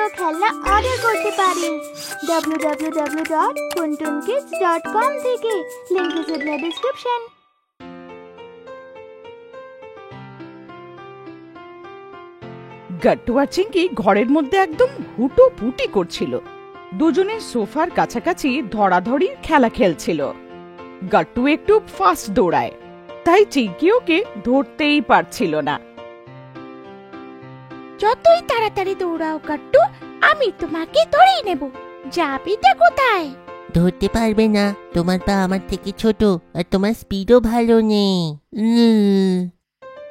প্রিয় খেলনা অর্ডার করতে পারেন www.puntunkids.com থেকে। Link is in the description। Gattu আর চিঙ্কি ঘরের মধ্যে একদম হুটোপুটি করছিল। দুজনের সোফার কাছাকাছি ধরাধরি খেলা খেলছিল। গাট্টু একটু ফাস্ট দৌড়ায়, তাই চিঙ্কি ওকে ধরতেই পারছিল না। যতই তাড়াতাড়ি দৌড়াও গাট্টু, আমি তোমাকে ধরেই নেব। যাবিটা কোথায়? ধরতে পারবে না, তোমার পা আমার থেকে ছোট আর তোমার স্পিডও ভালো নেই।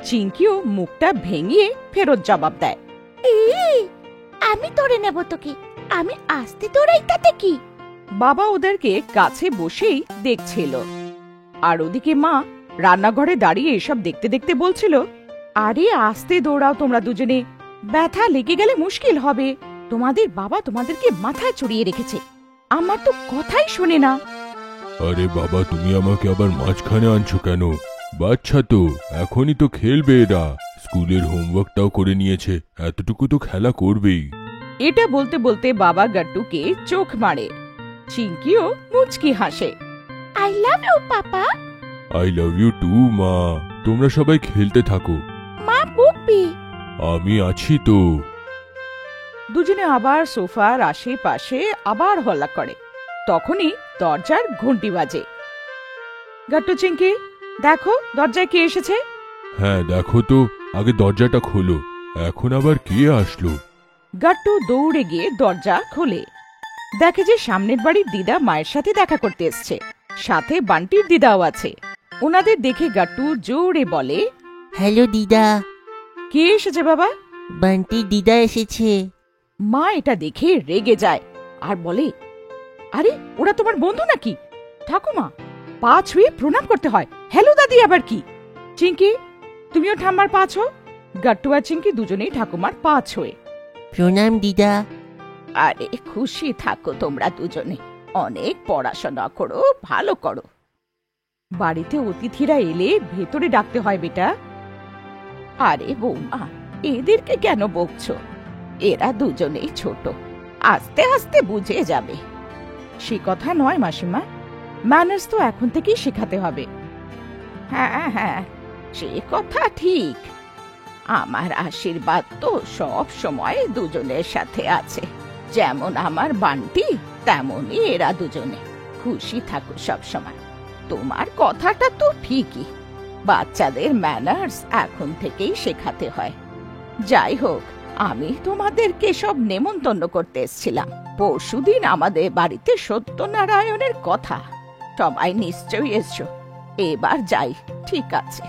চিঙ্কিও মুখটা ভেঙিয়ে ফেরত জবাব দেয়, আমি ধরে নেব তোকে, আমি আস্তে দৌড়াই তাতে কি। বাবা ওদেরকে কাছে বসেই দেখছিল, আর ওদিকে মা রান্নাঘরে দাঁড়িয়ে এসব দেখতে দেখতে বলছিল, আরে আস্তে দৌড়াও তোমরা দুজনে, ব্যথা লেগে গেলে মুশকিল হবে। তোমাদের বাবা তোমাদেরকে মাথায় চড়িয়ে রেখেছে, আমার তো কথাই শোনে না। আরে বাবা, তুমি আমাকে আবার মাঝখানে আনছো কেন? বাচ্চা তো, এখনই তো খেলবে এরা, স্কুলের হোমওয়ার্কটাও করে নিয়েছে, এতটুকু তো খেলা করবেই। এটা বলতে বলতে বাবা গাট্টুকে চোখ মারে। চিঙ্কিও মুচকি হাসে। I love you papa. I love you too মা। তোমরা সবাই খেলতে থাকো, মা বুকবি। আমি আছি তো। দুজনে আবার সোফার আশেপাশে আবার হল্লা করে। তখনই দরজার ঘন্টি বাজে। গাট্টু, চিঙ্কি, দেখো দরজায় কে এসেছে। হ্যাঁ দেখো তো, আগে দরজাটা খোলো, এখন আবার কে আসলো? গাট্টু দৌড়ে গিয়ে দরজা খোলে, দেখে যে সামনের বাড়ির দিদা মায়ের সাথে দেখা করতে এসছে, সাথে বান্টির দিদাও আছে। ওনাদের দেখে গাট্টু জোরে বলে, হ্যালো দিদা। কে এসেছে বাবা? বান্টির দিদা এসেছে। মা এটা দেখে রেগে যায় আর বলে, আরে ওরা তোমার বন্ধু নাকি? ঠাকুমা, পা ছুঁয়ে প্রণাম করতে হয়, হ্যালো দাদি আবার কি? চিঙ্কি, তুমিও ঠাম্মার পা ছো। গাট্টু আর চিঙ্কি দুজনেই ঠাকুমার পা ছোঁয়ে। প্রণাম দিদা। আরে খুশি থাকো তোমরা দুজনে, অনেক পড়াশোনা করো, ভালো করো। বাড়িতে অতিথিরা এলে ভেতরে ডাকতে হয় বেটা। আরে বৌমা, এদেরকে কেন বকছো? এরা দুজনেই ছোট, আস্তে আস্তে বুঝে যাবে। সে কথা নয় মাসিমা, ম্যানার্স তো এখন থেকেই শেখাতে হবে। হ্যাঁ হ্যাঁ, সে কথা ঠিক। আমার আশীর্বাদ তো সব সময় দুজনের সাথে আছে, যেমন আমার বান্টি তেমনই এরা দুজনে। খুশি থাকো সব সময়। তোমার কথাটা তো ঠিকই, বাচ্চাদের ম্যানার্স এখন থেকেই শেখাতে হয়। যাই হোক, আমি তোমাদেরকে সব নেমন্তন্ন করতে এসেছিলাম। পরশুদিন আমাদের বাড়িতে সত্যনারায়ণের কথা, সবাই নিশ্চয়ই এসছো। এবার যাই। ঠিক আছে,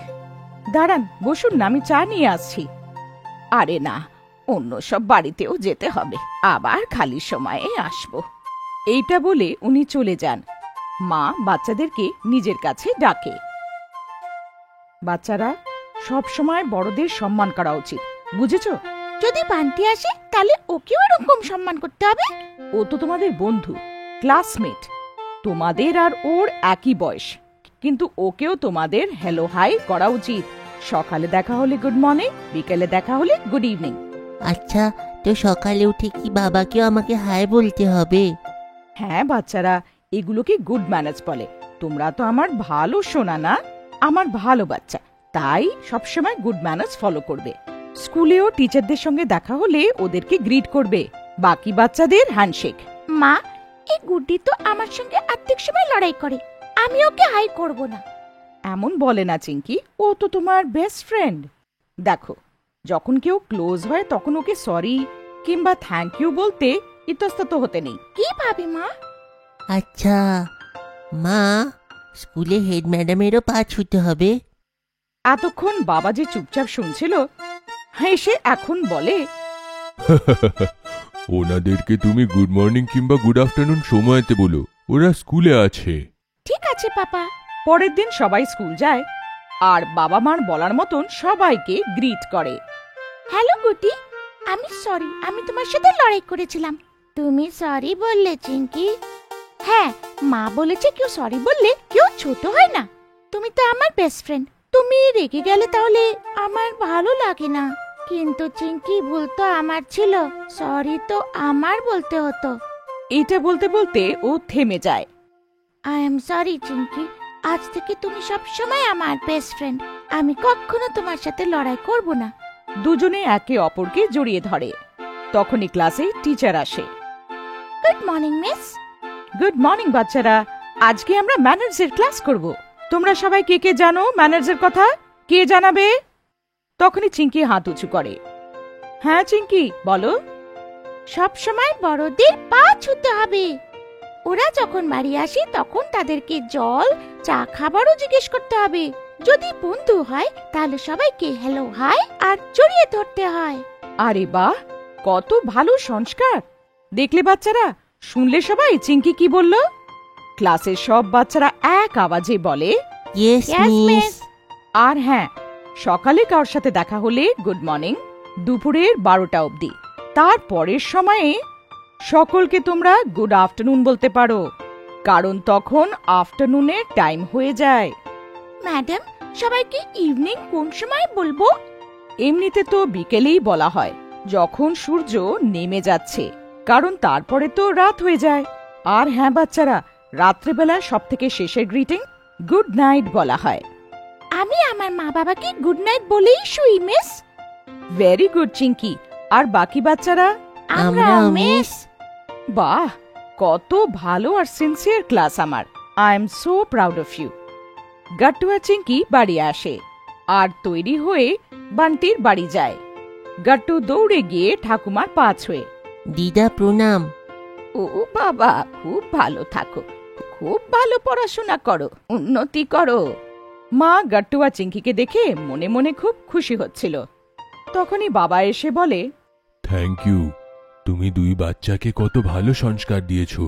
দাঁড়ান, বসুন না, আমি চা নিয়ে আসছি। আরে না, অন্য সব বাড়িতেও যেতে হবে, আবার খালি সময়ে আসবো। এইটা বলে উনি চলে যান। মা বাচ্চাদেরকে নিজের কাছে ডাকে। বাচ্চারা, সব সময় বড়দের সম্মান করা উচিত, বুঝেছো? যদি বান্টি আসে তাহলে ওকেও এরকম সম্মান করতে হবে। ও তো তোমাদের বন্ধু, ক্লাসমেট, তোমাদের আর ওর একই বয়স, কিন্তু ওকেও তোমাদের হ্যালো হাই করা উচিত। সকালে দেখা হলে গুড মর্নিং, বিকেলে দেখা হলে গুড ইভিনিং। আচ্ছা, তো সকালে উঠে কি বাবাকেও আমাকে হাই বলতে হবে? হ্যাঁ বাচ্চারা, এগুলোকে গুড ম্যানার্স বলে। তোমরা তো আমার ভালো শোনা না, আমার ভালো বাচ্চা, তাই সবসময় গুড ম্যানার্স ফলো করবে। স্কুলেও টিচারদের সঙ্গে দেখা হলে ওদেরকে গ্রিট করবে, বাকি বাচ্চাদের হ্যান্ডশেক। মা, এই গুড্ডি তো আমার সঙ্গে আর্ধেক সময় লড়াই করে, আমি ওকে হাই করব না। এমন বলে না চিঙ্কি, ও তো তোমার বেস্ট ফ্রেন্ড। দেখো, যখন কেউ ক্লোজ হয় তখন ওকে সরি কিংবা থ্যাংক ইউ বলতে ইতস্তত হতে নেই। কি ভাবি মা? আচ্ছা মা, স্কুলে হেড ম্যাডামেরও পা ছুঁতে হবে? এতক্ষণ বাবা যে চুপচাপ শুনছিল, হেসে এখন বলে, ওনাদেরকে তুমি গুড মর্নিং কিংবা গুড আফটারনুন সময়তে বলো, ওরা স্কুলে আছে। ঠিক আছে পাপা। পরের দিন সবাই স্কুল যায় আর বাবা মার বলার মতন সবাইকে গ্রিট করে। হ্যালো গুড্ডি, আমি সরি, আমি তোমার সাথে লড়াই করেছিলাম। তুমি সরি বললে চিঙ্কি। হ্যাঁ, মা বলেছে কেউ সরি বললে কেউ ছোট হয় না। তুমি তো আমার বেস্ট ফ্রেন্ড, তুমি রেগে গেলে তাহলে আমার ভালো লাগে না। কিন্তু চিঙ্কি ভুল তো আমার ছিল, সরি তো আমার বলতে হতো। এটা বলতে বলতে ও থেমে যায়। আই এম সরি চিঙ্কি, আজ থেকে তুমি সব সময় আমার বেস্ট ফ্রেন্ড। আমি কখনো তোমার সাথে লড়াই করব না। দুজনে একে অপরকে জড়িয়ে ধরে। তখনই ক্লাসে টিচার আসে। Good morning miss. Good morning বাচ্চারা, আজকে আমরা ম্যানার্সের ক্লাস করব। তোমরা সবাই কে কে জানো ম্যানার্সের কথা? কে জানাবে? তখনই চিঙ্কি হাত উঁচু করে। হ্যাঁ চিঙ্কি, বলো। সব সময় বড়দের পা ছুতে হবে। ওরা যখন বাড়ি আসে তখন তাদেরকে জল, চা খাবারও জিজ্ঞেস করতে হবে। যদি বন্ধু হয় তাহলে সবাইকে হ্যালো হাই আর জড়িয়ে ধরতে হয়। আরে বাহ, কত ভালো সংস্কার! দেখলে বাচ্চারা, শুনলে সবাই চিঙ্কি কি বলল? ক্লাসের সব বাচ্চারা এক আওয়াজে বলে ইয়েস Yes, মিস। miss. আর হ্যাঁ, সকালে কারোর সাথে দেখা হলে গুড মর্নিং, দুপুরের 12টা অবধি। তারপরের সময়ে সকলকে তোমরা গুড আফটারনুন বলতে পারো, কারণ তখন আফটারনুনের টাইম হয়ে যায়। ম্যাডাম, সবাইকে ইভিনিং কোন সময় বলবো? এমনিতে তো বিকেলেই বলা হয়, যখন সূর্য নেমে যাচ্ছে, কারণ তারপরে তো রাত হয়ে যায়। আর হ্যাঁ বাচ্চারা, রাত্রেবেলা সব থেকে শেষের গ্রিটিং গুড নাইট বলা হয়। আমি আমার মা বাবাকে গুড নাইট বলেই শুই মিস। Very good Chinki. আর বাকি বাচ্চারা? আমরাও মিস। বাহ, কত ভালো আর সিনসিয়ার ক্লাস আমার। I am so proud of you. Gattu আর চিঙ্কি বাড়ি আসে আর তৈরি হয়ে বান্টির বাড়ি যায়। গাট্টু দৌড়ে গিয়ে ঠাকুমার পা ছুঁয়ে, দিদা প্রণাম। ও বাবা, খুব ভালো থাকো, খুব ভালো পড়াশোনা করো, উন্নতি করো। মা গাট্টু আর চিঙ্কিকে দেখে মনে মনে খুব খুশি হচ্ছিল। তখনই বাবা এসে বলে, থ্যাংক ইউ, তুমি দুই বাচ্চাকে কত ভালো সংস্কার দিয়েছো।